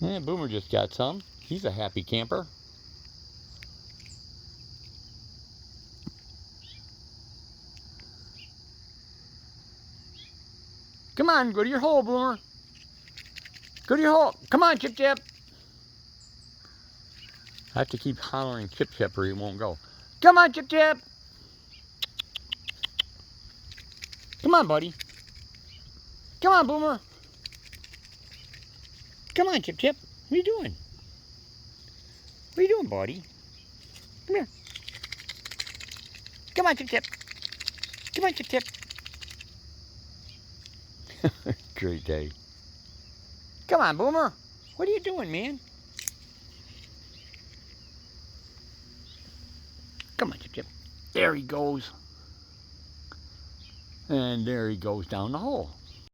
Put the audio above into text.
Yeah, Boomer just got some. He's a happy camper. Come on, go to your hole, Boomer. Go to your hole. Come on, Chip Chip. I have to keep hollering Chip Chip or he won't go. Come on, Chip Chip. Come on, buddy. Come on, Boomer. Come on, Chip Chip. What are you doing? What are you doing, buddy? Come here. Come on, Chip Chip. Come on, Chip Chip. Great day. Come on, Boomer. What are you doing, man? Come on, Chip Chip. There he goes. And there he goes down the hole.